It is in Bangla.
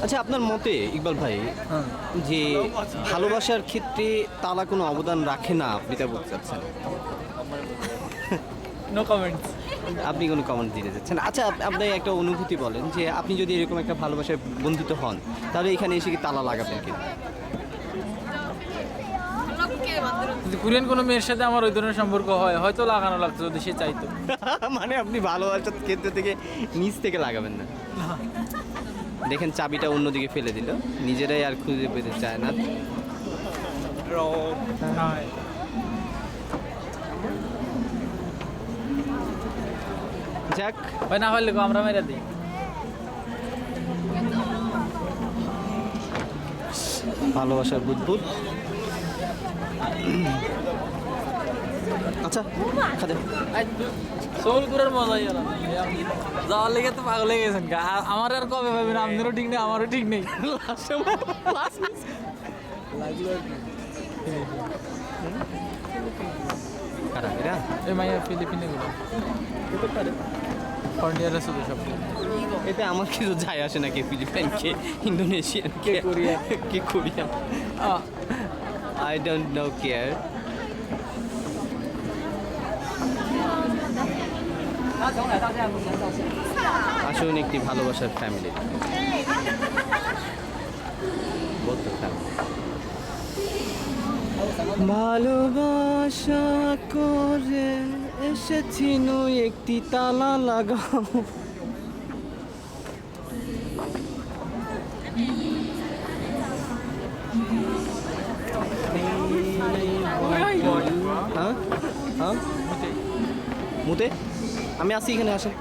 আচ্ছা, আপনার মতে ইকবাল ভাই যে ভালোবাসার ক্ষেত্রে তালা কোনো অবদান রাখে না, আপনি তা বলতে চাচ্ছেন? No comments. আপনি কোনো কমেন্ট দিতে যাচ্ছেন? আচ্ছা, আপনি একটা অনুভূতি বলেন যে আপনি যদি এরকম একটা ভালোবাসায় বন্ধিত হন, তাহলে এখানে এসে কি তালা লাগাবেন কিনা? যদি কোরিয়ান কোনো মেয়ের সাথে আমার ওই ধরনের সম্পর্ক হয়, হয়তো লাগানো লাগতো যদি সে চাইতো। মানে আপনি ভালোবাসার ক্ষেত্র থেকে নিচ থেকে লাগাবেন না? দেখেন চাবিটা অন্যদিকে ফেলে দিল, নিজেরাই আর খুঁজে পেতে চায় না। যাক, ভাই না হলে আমরা মেরে দিই। ভালোবাসার বুদবুদ। আচ্ছা, খাদে সোল করার মজাই আলাদা। যাওয়ার লেগে তো পাগল হয়ে গেছেন। আমার আর কবে ভাবেন, আপনারও ঠিক নেই আমারও ঠিক নেই। এই মাইয়া ফিলিপিনে গুলো ফ্রন্টিয়ারে শুধু সব। এতে আমার কিছু যায় আসে না, কে ফিলিপাইন, কে ইন্দোনেশিয়ান, কে কোরিয়ান। কে Korean. I don't know care. আসুন একটি ভালোবাসার ফ্যামিলি, বলতে ফ্যামিলি। ভালোবাসা করে এসেছি নই, একটি তালা লাগাও। হ্যাঁ হ্যাঁ, মুতে আমি আছি এখানে, আসেন।